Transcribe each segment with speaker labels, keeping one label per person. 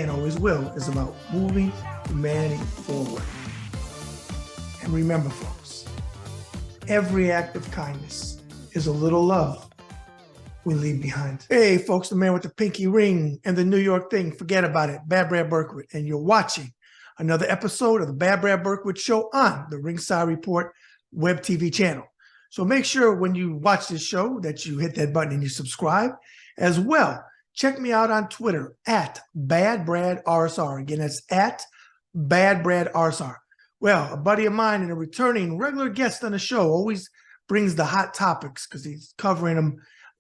Speaker 1: and always will, is about moving humanity forward. And remember, folks, every act of kindness is a little love we leave behind. Hey, folks, the man with the pinky ring and the New York thing, forget about it. Bad Brad Berkwitt, and you're watching another episode of the Bad Brad Berkwitt Show on the Ringside Report web TV channel. So make sure when you watch this show that you hit that button and you subscribe. As well, check me out on Twitter at BadBradRSR. Again, that's at BadBradRSR. Well, a buddy of mine and a returning regular guest on the show always brings the hot topics because he's covering them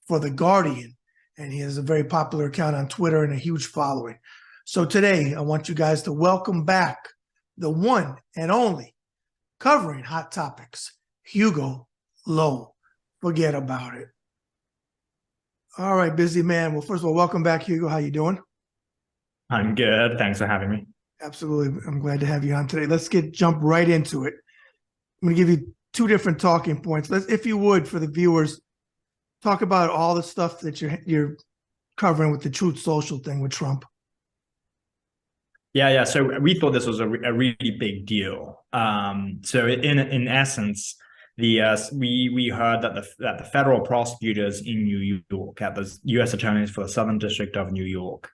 Speaker 1: for The Guardian. And he has a very popular account on Twitter and a huge following. So today, I want you guys to welcome back the one and only covering hot topics, Hugo Lowell. Forget about it. All right, busy man. Well, first of all, welcome back, Hugo. How you doing?
Speaker 2: I'm good. Thanks for having me.
Speaker 1: Absolutely. I'm glad to have you on today. Let's jump right into it. I'm going to give you two different talking points. If you would, for the viewers, talk about all the stuff that you're covering with the Truth Social thing with Trump.
Speaker 2: Yeah. So we thought this was a really big deal. So in essence, we heard that the federal prosecutors in New York, at the U.S. attorneys for the Southern District of New York,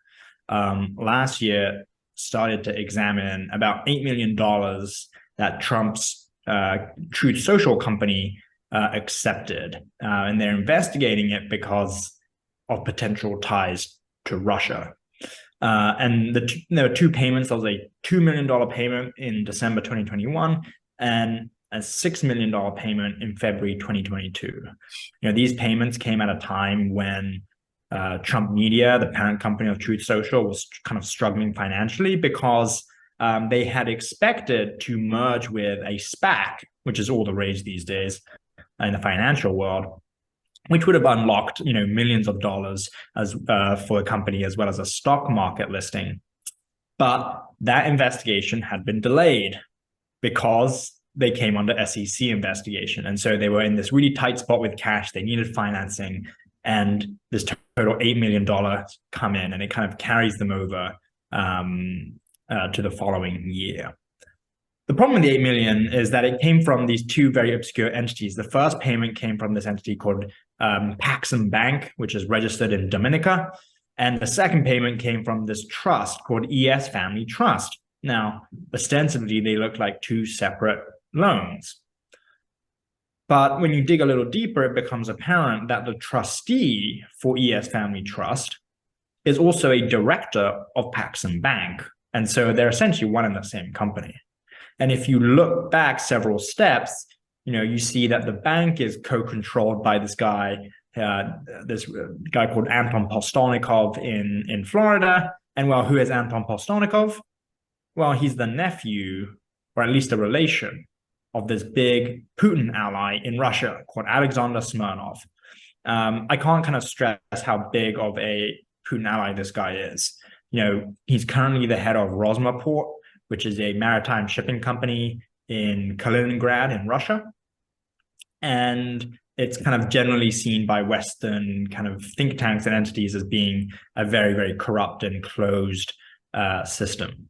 Speaker 2: last year started to examine about $8 million that Trump's Truth Social company accepted, and they're investigating it because of potential ties to Russia. And there were two payments. There was a $2 million payment in December 2021 and a $6 million payment in February 2022. These payments came at a time when Trump Media, the parent company of Truth Social, was kind of struggling financially because they had expected to merge with a SPAC, which is all the rage these days in the financial world, which would have unlocked millions of dollars as for the company, as well as a stock market listing. But that investigation had been delayed because they came under SEC investigation. And so they were in this really tight spot with cash. They needed financing. And this total $8 million come in, and it kind of carries them over to the following year. The problem with the $8 million is that it came from these two very obscure entities. The first payment came from this entity called Paxum Bank, which is registered in Dominica. And the second payment came from this trust called ES Family Trust. Now, ostensibly, they look like two separate loans. But when you dig a little deeper, it becomes apparent that the trustee for ES Family Trust is also a director of Paxum Bank. And so they're essentially one and the same company. And if you look back several steps, you see that the bank is co-controlled by this guy called Anton Postelnikov in Florida. And well, who is Anton Postelnikov? Well, he's the nephew, or at least a relation, of this big Putin ally in Russia called Alexander Smirnov. I can't kind of stress how big of a Putin ally this guy is. He's currently the head of Rosmaport, which is a maritime shipping company in Kaliningrad in Russia. And it's kind of generally seen by Western kind of think tanks and entities as being a very, very corrupt and closed system.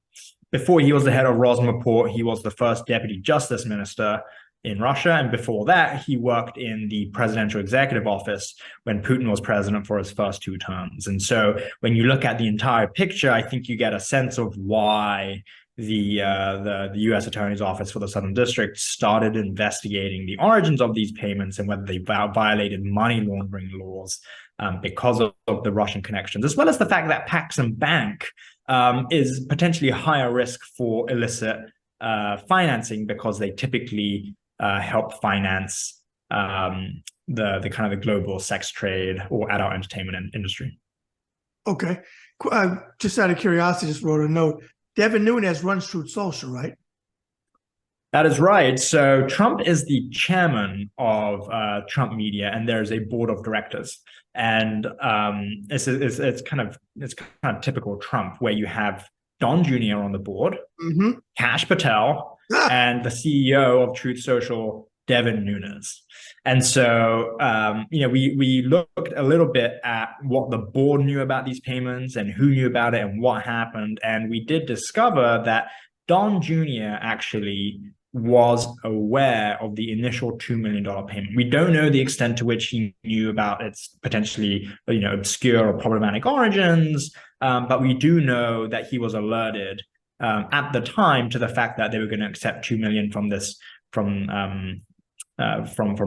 Speaker 2: Before he was the head of Rosmaport, he was the first deputy justice minister in Russia. And before that, he worked in the presidential executive office when Putin was president for his first two terms. And so when you look at the entire picture, I think you get a sense of why the U.S. Attorney's Office for the Southern District started investigating the origins of these payments and whether they violated money laundering laws because of the Russian connections, as well as the fact that Paxum Bank is potentially higher risk for illicit financing because they typically help finance the kind of the global sex trade or adult entertainment industry.
Speaker 1: Okay. Just out of curiosity, just wrote a note. Devin Nunes runs Truth Social, right?
Speaker 2: That is right. So Trump is the chairman of Trump Media, and there's a board of directors. And it's kind of typical Trump, where you have Don Jr. on the board, Kash Patel, and the CEO of Truth Social, Devin Nunes. And so, we looked a little bit at what the board knew about these payments and who knew about it and what happened. And we did discover that Don Jr. actually was aware of the initial $2 million payment. We don't know the extent to which he knew about its potentially, obscure or problematic origins, but we do know that he was alerted at the time to the fact that they were going to accept $2 million from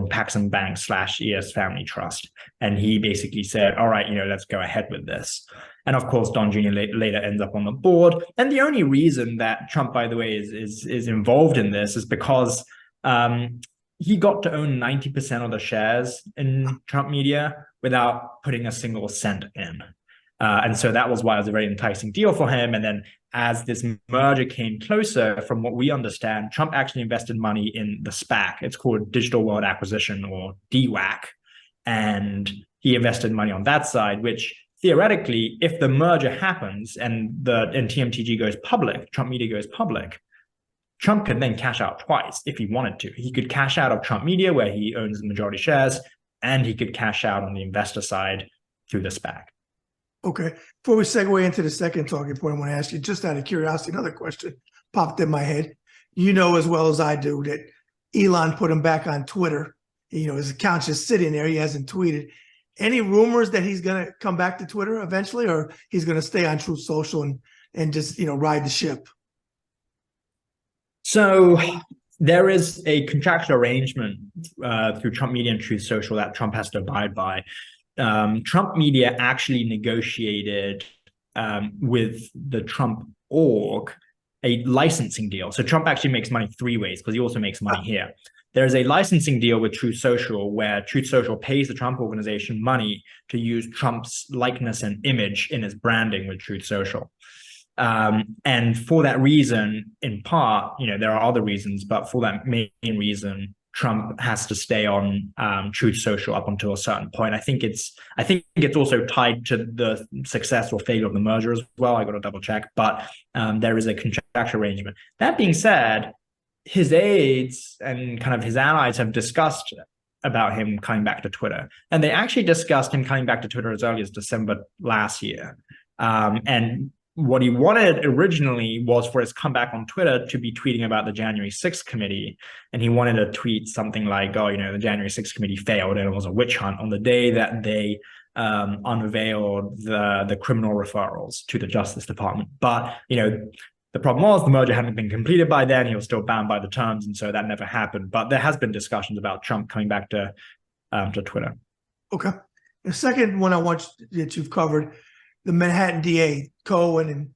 Speaker 2: Paxson Bank / ES Family Trust, and he basically said, "All right, let's go ahead with this." And of course, Don Jr. later ends up on the board. And the only reason that Trump, by the way, is involved in this is because he got to own 90% of the shares in Trump Media without putting a single cent in. And so that was why it was a very enticing deal for him. And then as this merger came closer, from what we understand, Trump actually invested money in the SPAC. It's called Digital World Acquisition, or DWAC. And he invested money on that side, which theoretically, if the merger happens and TMTG goes public, Trump Media goes public, Trump could then cash out twice if he wanted to. He could cash out of Trump Media, where he owns the majority shares, and he could cash out on the investor side through the SPAC.
Speaker 1: Okay. Before we segue into the second talking point, I want to ask you, just out of curiosity, another question popped in my head. You know as well as I do that Elon put him back on Twitter. His account's just sitting there. He hasn't tweeted. Any rumors that he's going to come back to Twitter eventually, or he's going to stay on Truth Social and just, ride the ship?
Speaker 2: So there is a contractual arrangement through Trump Media and Truth Social that Trump has to abide by. Trump Media actually negotiated with the Trump org a licensing deal. So Trump actually makes money three ways, because he also makes money here. There's a licensing deal with Truth Social where Truth Social pays the Trump organization money to use Trump's likeness and image in its branding with Truth Social. And for that reason, in part, there are other reasons, but for that main reason, Trump has to stay on Truth Social up until a certain point. I think it's also tied to the success or failure of the merger as well. I got to double check, but there is a contractual arrangement. That being said, his aides and kind of his allies have discussed about him coming back to Twitter, and they actually discussed him coming back to Twitter as early as December last year. And what he wanted originally was for his comeback on Twitter to be tweeting about the January 6th committee. And he wanted to tweet something like, the January 6th committee failed and it was a witch hunt on the day that they unveiled the criminal referrals to the Justice Department. But, the problem was the merger hadn't been completed by then. He was still bound by the terms. And so that never happened. But there has been discussions about Trump coming back to Twitter.
Speaker 1: Okay. The second one I want that you've covered, the Manhattan DA, Cohen, and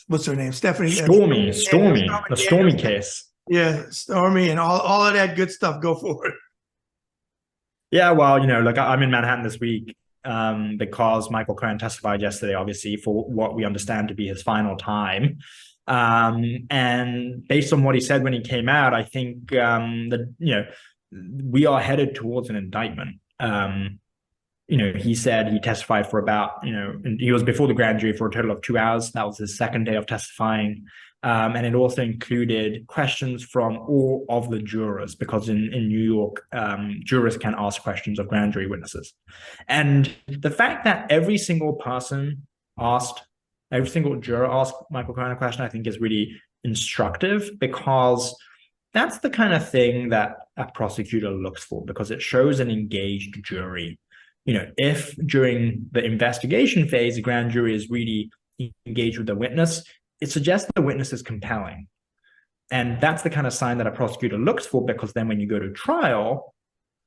Speaker 1: what's her name? Stephanie.
Speaker 2: Stormy, the Stormy case.
Speaker 1: Yeah, Stormy and all of that good stuff. Go for it.
Speaker 2: Yeah, well, look, I'm in Manhattan this week because Michael Cohen testified yesterday, obviously, for what we understand to be his final time. And based on what he said when he came out, I think that, we are headed towards an indictment. He said he testified for about, and he was before the grand jury for a total of 2 hours. That was his second day of testifying. And it also included questions from all of the jurors, because in New York, jurors can ask questions of grand jury witnesses. And the fact that every single juror asked Michael Cohen a question, I think is really instructive, because that's the kind of thing that a prosecutor looks for, because it shows an engaged jury. If during the investigation phase, the grand jury is really engaged with the witness, it suggests the witness is compelling. And that's the kind of sign that a prosecutor looks for, because then when you go to trial,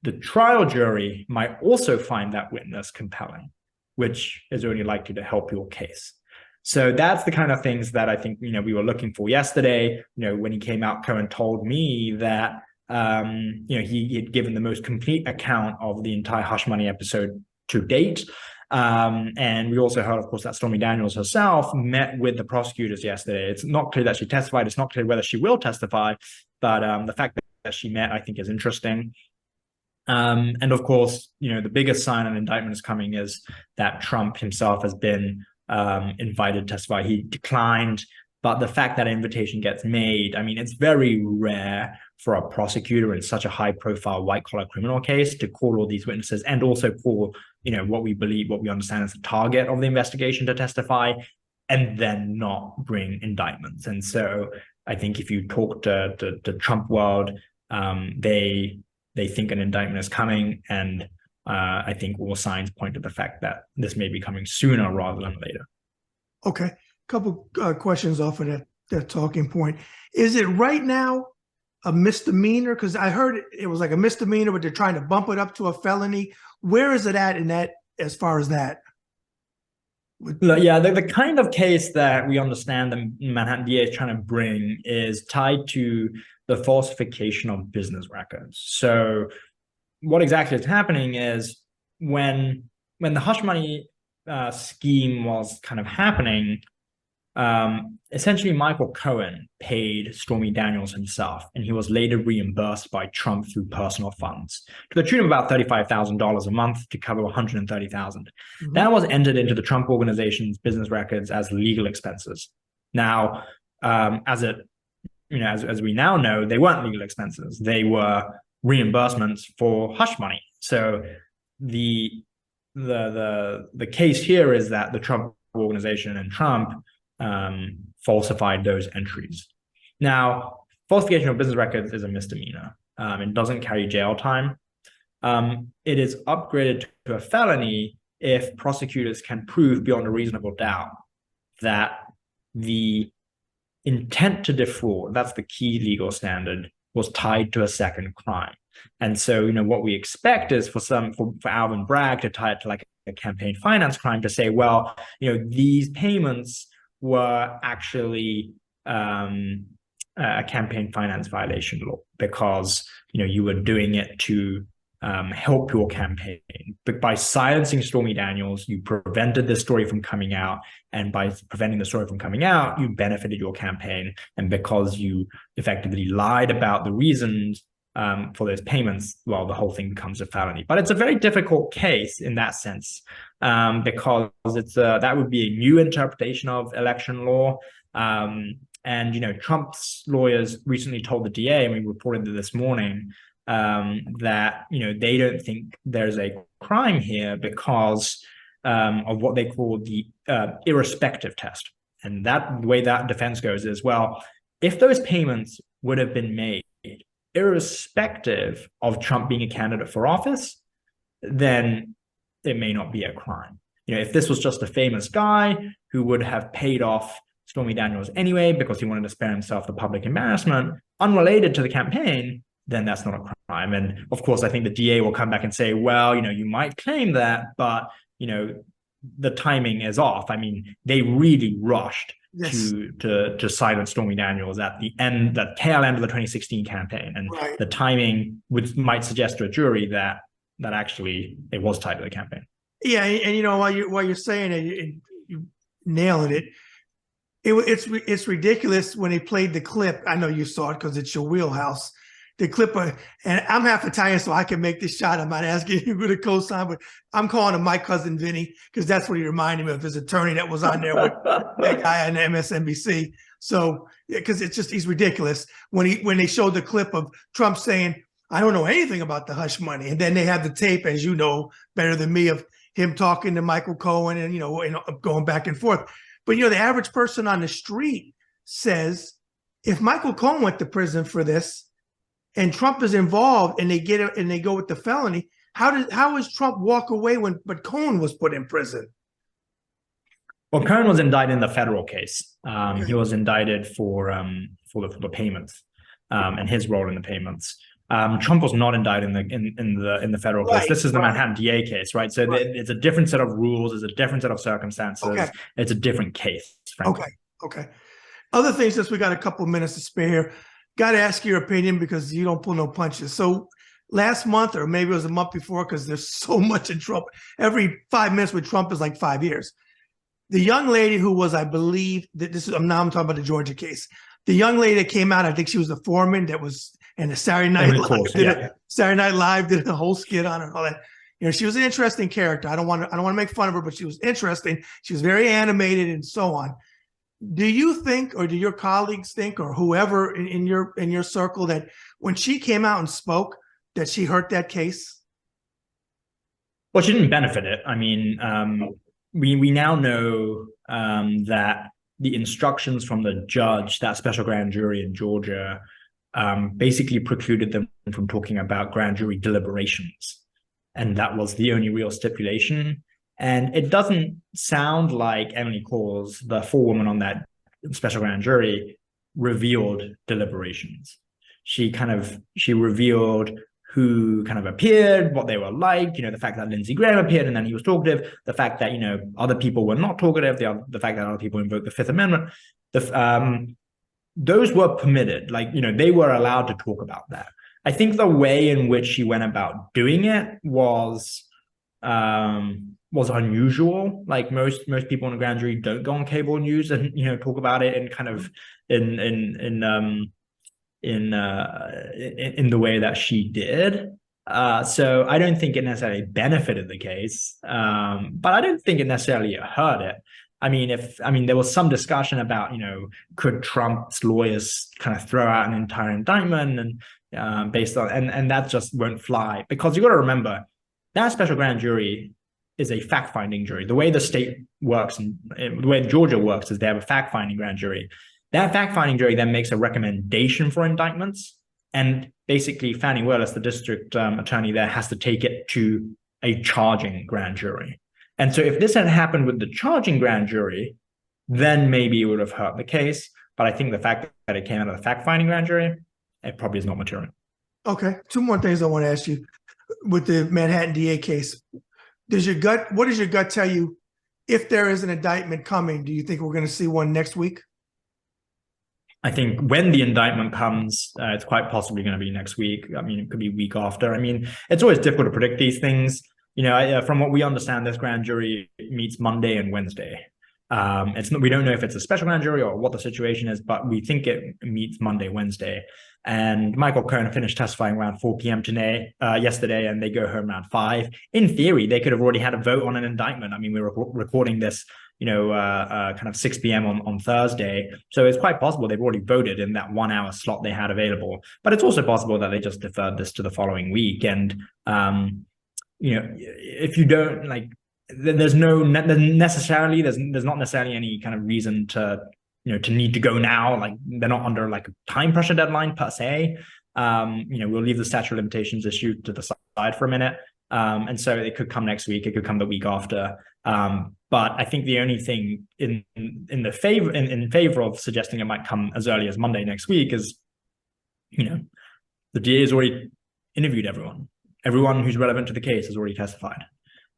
Speaker 2: the trial jury might also find that witness compelling, which is only likely to help your case. So that's the kind of things that I think, we were looking for yesterday. When he came out, Cohen told me that he had given the most complete account of the entire Hush Money episode to date. And we also heard, of course, that Stormy Daniels herself met with the prosecutors yesterday. It's not clear that she testified. It's not clear whether she will testify, but the fact that she met, I think, is interesting. And of course, the biggest sign an indictment is coming is that Trump himself has been invited to testify. He declined But the fact that invitation gets made, I mean, it's very rare for a prosecutor in such a high-profile white-collar criminal case to call all these witnesses and also call, what we understand as the target of the investigation to testify, and then not bring indictments. And so I think if you talk to Trump world, they think an indictment is coming, and I think all signs point to the fact that this may be coming sooner rather than later.
Speaker 1: Okay, couple questions off of that talking point. Is it right now a misdemeanor? Because I heard it was like a misdemeanor, but they're trying to bump it up to a felony. Where is it at in that, as far as that?
Speaker 2: Yeah, the kind of case that we understand the Manhattan DA is trying to bring is tied to the falsification of business records. So what exactly is happening is when the hush money scheme was kind of happening, essentially Michael Cohen paid Stormy Daniels himself, and he was later reimbursed by Trump through personal funds to the tune of about $35,000 a month to cover $130,000. Mm-hmm. That was entered into the Trump organization's business records as legal expenses. Now, as we now know, they weren't legal expenses; they were reimbursements for hush money. So the case here is that the Trump organization and Trump falsified those entries. Now, falsification of business records is a misdemeanor. It doesn't carry jail time. It is upgraded to a felony if prosecutors can prove beyond a reasonable doubt that the intent to defraud, that's the key legal standard, was tied to a second crime. And so, what we expect is for Alvin Bragg to tie it to like a campaign finance crime, to say, well, these payments were actually a campaign finance violation law because you were doing it to help your campaign. But by silencing Stormy Daniels, you prevented this story from coming out, and by preventing the story from coming out, you benefited your campaign. And because you effectively lied about the reasons for those payments, well, the whole thing becomes a felony. But it's a very difficult case in that sense, because that would be a new interpretation of election law. And Trump's lawyers recently told the DA, and we reported this morning, that they don't think there's a crime here because of what they call the irrespective test. And the way that defense goes is, well, if those payments would have been made irrespective of Trump being a candidate for office, then it may not be a crime. If this was just a famous guy who would have paid off Stormy Daniels anyway because he wanted to spare himself the public embarrassment, unrelated to the campaign, then that's not a crime. And of course, I think the DA will come back and say, well, you might claim that, but the timing is off. I mean, they really rushed to silence Stormy Daniels at the tail end of the 2016 campaign, and right. The timing might suggest to a jury that actually it was tied to the campaign.
Speaker 1: Yeah, and while you're saying it, you nailing it. It's ridiculous when they played the clip. I know you saw it because it's your wheelhouse. The clip, and I'm half Italian, so I can make this shot. I'm not asking you to co-sign, but I'm calling him my cousin Vinny because that's what he reminded me of, his attorney that was on there with that guy on MSNBC. So, because he's ridiculous when they showed the clip of Trump saying, "I don't know anything about the hush money," and then they have the tape, as you know better than me, of him talking to Michael Cohen and going back and forth. But the average person on the street says, if Michael Cohen went to prison for this, and Trump is involved, and they go with the felony, how does Trump walk away but Cohen was put in prison?
Speaker 2: Well, Cohen was indicted in the federal case. He was indicted for the payments and his role in the payments. Trump was not indicted in the federal case. This is the Manhattan DA case, right? So it's a different set of rules. It's a different set of circumstances. Okay. It's a different case. Frankly.
Speaker 1: Okay. Other things, since we got a couple of minutes to spare, got to ask your opinion because you don't pull no punches. So last month, or maybe it was a month before, because there's so much in Trump. Every 5 minutes with Trump is like 5 years. The young lady who was, I believe, I'm talking about the Georgia case. The young lady that came out, I think she was the foreman that was in the Saturday Night Live. Saturday Night Live did a whole skit on her and all that. She was an interesting character. I don't want to make fun of her, but she was interesting. She was very animated and so on. Do you think, or do your colleagues think, or whoever in your circle, that when she came out and spoke, that she hurt that case?
Speaker 2: Well, she didn't benefit it. I mean, we now know that the instructions from the judge, that special grand jury in Georgia, basically precluded them from talking about grand jury deliberations, and that was the only real stipulation. And it doesn't sound like Emily Cause, the forewoman on that special grand jury, revealed deliberations. She revealed who kind of appeared, what they were like, the fact that Lindsey Graham appeared and then he was talkative, the fact that, other people were not talkative, the fact that other people invoked the Fifth Amendment, those were permitted. They were allowed to talk about that. I think the way in which she went about doing it was unusual. Like most people in the grand jury don't go on cable news and talk about it in kind of in the way that she did. So I don't think it necessarily benefited the case, but I don't think it necessarily hurt it. I mean, there was some discussion about, could Trump's lawyers kind of throw out an entire indictment and based on, and that just won't fly, because you got to remember that special grand jury is a fact-finding jury. The way the state works and the way Georgia works is they have a fact-finding grand jury. That fact-finding jury then makes a recommendation for indictments, and basically Fani Willis, the district attorney there, has to take it to a charging grand jury. And so if this had happened with the charging grand jury, then maybe it would have hurt the case. But I think the fact that it came out of the fact-finding grand jury, it probably is not material.
Speaker 1: Okay, two more things I want to ask you. With the Manhattan DA case, what does your gut tell you? If there is an indictment coming, do you think we're going to see one next week?
Speaker 2: I think when the indictment comes, it's quite possibly going to be next week. I mean, it could be week after. I mean, it's always difficult to predict these things. From what we understand, this grand jury meets Monday and Wednesday. We don't know if it's a special grand jury or what the situation is, but we think it meets Monday, Wednesday. And Michael Cohen finished testifying around 4 p.m. yesterday, and they go home around 5. In theory, they could have already had a vote on an indictment. I mean, we were recording this, kind of 6 p.m. on Thursday. So it's quite possible they've already voted in that 1 hour slot they had available. But it's also possible that they just deferred this to the following week. And, if you don't there's not necessarily any kind of reason to need to go now. Like, they're not under like a time pressure deadline per se. We'll leave the statute of limitations issue to the side for a minute. And so it could come next week. It could come the week after. But I think the only thing in favor of suggesting it might come as early as Monday next week is, the DA has already interviewed everyone. Everyone who's relevant to the case has already testified.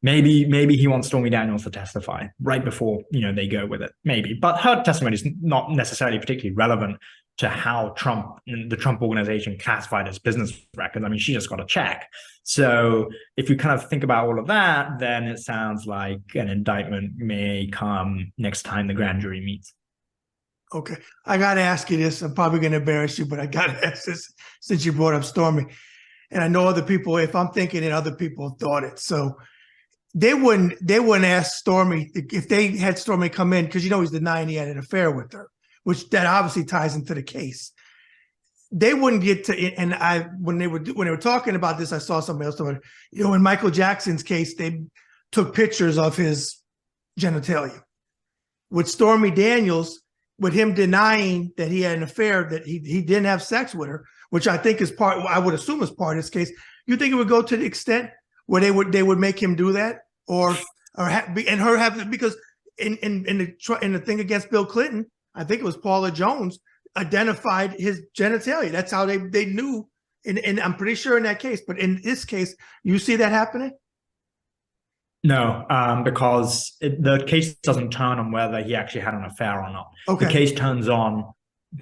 Speaker 2: Maybe he wants Stormy Daniels to testify right before they go with it. Maybe, but her testimony is not necessarily particularly relevant to how the Trump organization classified his business records. I mean, she just got a check. So if you kind of think about all of that, then it sounds like an indictment may come next time the grand jury meets.
Speaker 1: Okay, I got to ask you this. I'm probably going to embarrass you, but I got to ask this since you brought up Stormy. And I know other people, if I'm thinking it, other people have thought it. So they wouldn't ask Stormy if they had Stormy come in, because he's denying he had an affair with her, which that obviously ties into the case. They wouldn't get to it. And when they were talking about this, I saw somebody else talking, in Michael Jackson's case, they took pictures of his genitalia. With Stormy Daniels, with him denying that he had an affair, that he didn't have sex with her, which I think I would assume is part of this case. You think it would go to the extent where they would make him do that, because in the thing against Bill Clinton, I think it was Paula Jones identified his genitalia. That's how they knew, and I'm pretty sure in that case. But in this case, you see that happening?
Speaker 2: No, because the case doesn't turn on whether he actually had an affair or not.
Speaker 1: Okay.
Speaker 2: The case turns on,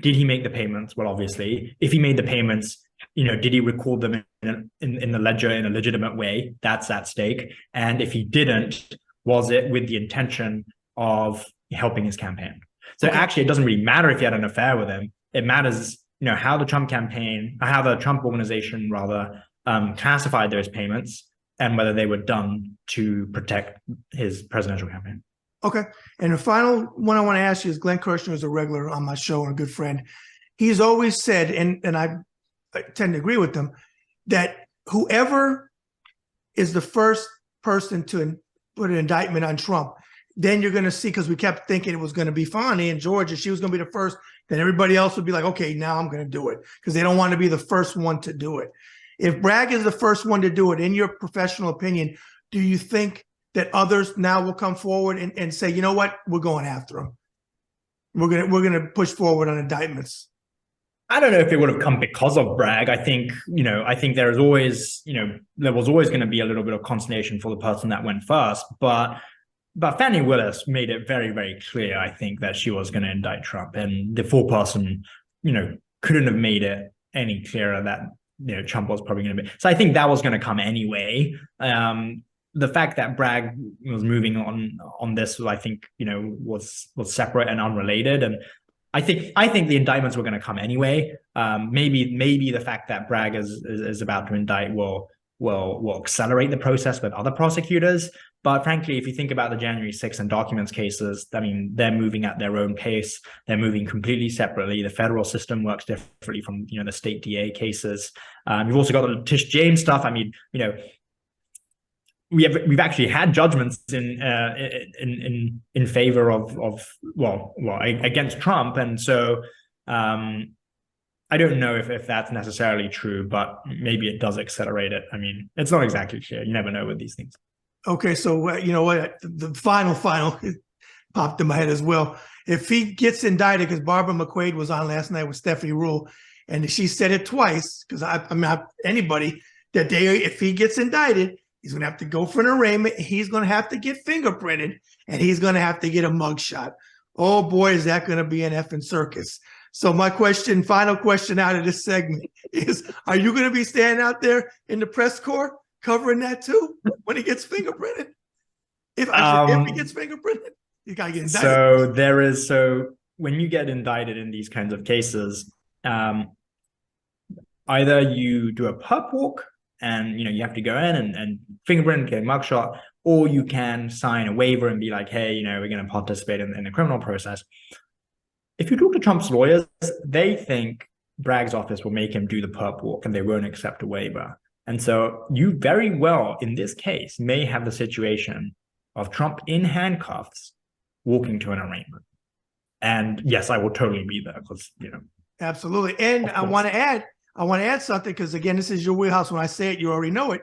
Speaker 2: did he make the payments? Well, obviously, if he made the payments, did he record them in the ledger in a legitimate way? That's at stake. And if he didn't, was it with the intention of helping his campaign? So Actually, it doesn't really matter if he had an affair with him. It matters, how the Trump organization classified those payments and whether they were done to protect his presidential campaign.
Speaker 1: Okay. And the final one I want to ask you is Glenn Kirshner is a regular on my show and a good friend. He's always said, and I tend to agree with him, that whoever is the first person to put an indictment on Trump, then you're going to see, because we kept thinking it was going to be Fani in Georgia, she was going to be the first, then everybody else would be like, okay, now I'm going to do it, because they don't want to be the first one to do it. If Bragg is the first one to do it, in your professional opinion, do you think that others now will come forward and say, you know what, we're going after him? We're gonna push forward on indictments.
Speaker 2: I don't know if it would have come because of Bragg. I think, I think there was always going to be a little bit of consternation for the person that went first. But Fani Willis made it very, very clear, I think, that she was going to indict Trump. And the foreperson, couldn't have made it any clearer that, Trump was probably going to be. So I think that was going to come anyway. The fact that Bragg was moving on this, I think, was separate and unrelated. And I think the indictments were going to come anyway. Maybe the fact that Bragg is about to indict will accelerate the process with other prosecutors. But frankly, if you think about the January 6th and documents cases, I mean, they're moving at their own pace. They're moving completely separately. The federal system works differently from the state DA cases. You've also got the Tish James stuff. I mean, we've actually had judgments in favor of against Trump, and so I don't know if that's necessarily true, but maybe it does accelerate it. I mean, it's not exactly clear. You never know with these things.
Speaker 1: Okay, so you know what? The final popped in my head as well. If he gets indicted, because Barbara McQuaid was on last night with Stephanie Rule, and she said it twice, because anybody that if he gets indicted, he's going to have to go for an arraignment. He's going to have to get fingerprinted, and he's going to have to get a mugshot. Oh boy, is that going to be an effing circus. So my final question out of this segment is, are you going to be standing out there in the press corps covering that too when he gets fingerprinted? If he gets fingerprinted, you got to get indicted.
Speaker 2: So when you get indicted in these kinds of cases, either you do a perp walk, and you have to go in and fingerprint, get a mugshot, or you can sign a waiver and be like, hey, we're going to participate in the criminal process. If you talk to Trump's lawyers, they think Bragg's office will make him do the perp walk and they won't accept a waiver. And so you very well, in this case, may have the situation of Trump in handcuffs walking to an arraignment. And yes, I will totally be there because,
Speaker 1: Absolutely. And I want to add something, because again, this is your wheelhouse. When I say it, you already know it.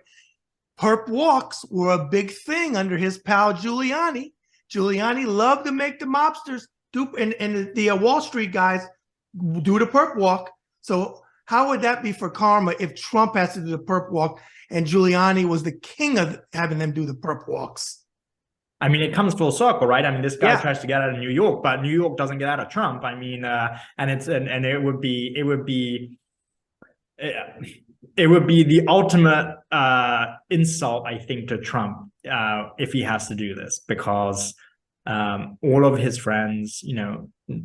Speaker 1: Perp walks were a big thing under his pal Giuliani. Giuliani loved to make the mobsters and the Wall Street guys do the perp walk. So how would that be for karma if Trump has to do the perp walk and Giuliani was the king of having them do the perp walks?
Speaker 2: I mean, it comes full circle, right? I mean, this guy tries to get out of New York, but New York doesn't get out of Trump. I mean, and it would be the ultimate insult, I think, to Trump if he has to do this, because all of his friends,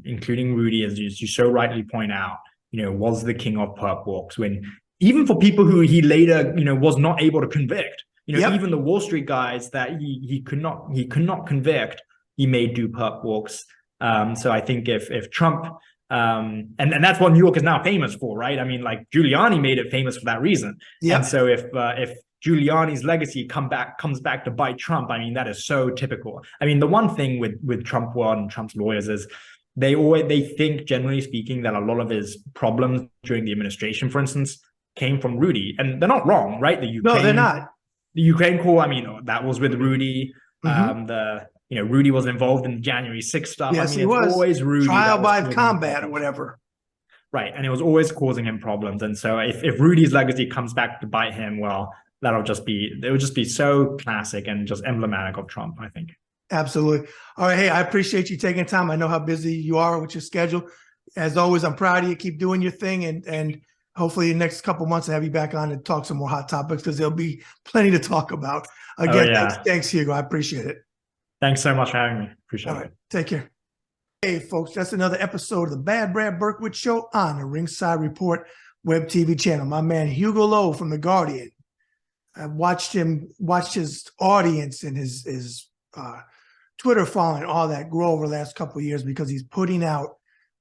Speaker 2: including Rudy, as you so rightly point out, was the king of perp walks. When even for people who he later, was not able to convict, even the Wall Street guys that he could not convict, he made do perp walks. So I think if Trump and that's what New York is now famous for, right? I mean, like Giuliani made it famous for that reason. Yep. And so if Giuliani's legacy comes back to bite Trump, I mean, that is so typical. I mean, the one thing with Trump and Trump's lawyers is they think, generally speaking, that a lot of his problems during the administration, for instance, came from Rudy, and they're not wrong, right?
Speaker 1: No, they're not.
Speaker 2: The Ukraine call, I mean, that was with Rudy. Mm-hmm. Rudy was involved in the January 6th stuff.
Speaker 1: Yes,
Speaker 2: I mean,
Speaker 1: he was.
Speaker 2: Always Rudy.
Speaker 1: Trial by combat or whatever.
Speaker 2: Right, and it was always causing him problems. And so if Rudy's legacy comes back to bite him, well, it would just be so classic and just emblematic of Trump, I think.
Speaker 1: Absolutely. All right, hey, I appreciate you taking time. I know how busy you are with your schedule. As always, I'm proud of you. Keep doing your thing, and hopefully the next couple months I'll have you back on to talk some more hot topics, because there'll be plenty to talk about. Again, thanks, Hugo. I appreciate it.
Speaker 2: Thanks so much for having me. Appreciate it.
Speaker 1: Take care. Hey, folks, that's another episode of the Bad Brad Berkwitt Show on the Ringside Report web TV channel. My man Hugo Lowell from The Guardian. I watched his audience and his Twitter following, all that grow over the last couple of years because he's putting out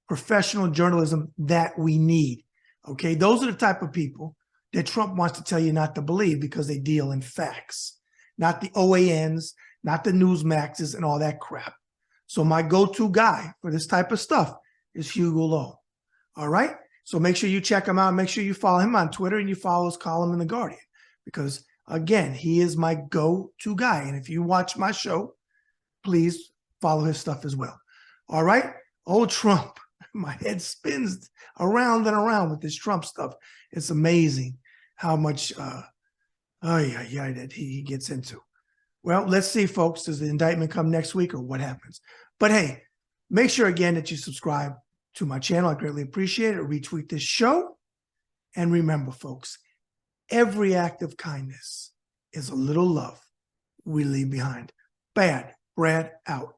Speaker 1: professional journalism that we need. Okay, those are the type of people that Trump wants to tell you not to believe because they deal in facts, not the OANs, not the Newsmaxes and all that crap. So my go-to guy for this type of stuff is Hugo Lowell. All right, so make sure you check him out. Make sure you follow him on Twitter and you follow his column in The Guardian because, again, he is my go-to guy. And if you watch my show, please follow his stuff as well. All right, old Trump. My head spins around and around with this Trump stuff. It's amazing how much that he gets into. Well, let's see, folks. Does the indictment come next week or what happens? But hey, make sure again that you subscribe to my channel. I greatly appreciate it. Retweet this show. And remember, folks, every act of kindness is a little love we leave behind. Bad Brad out.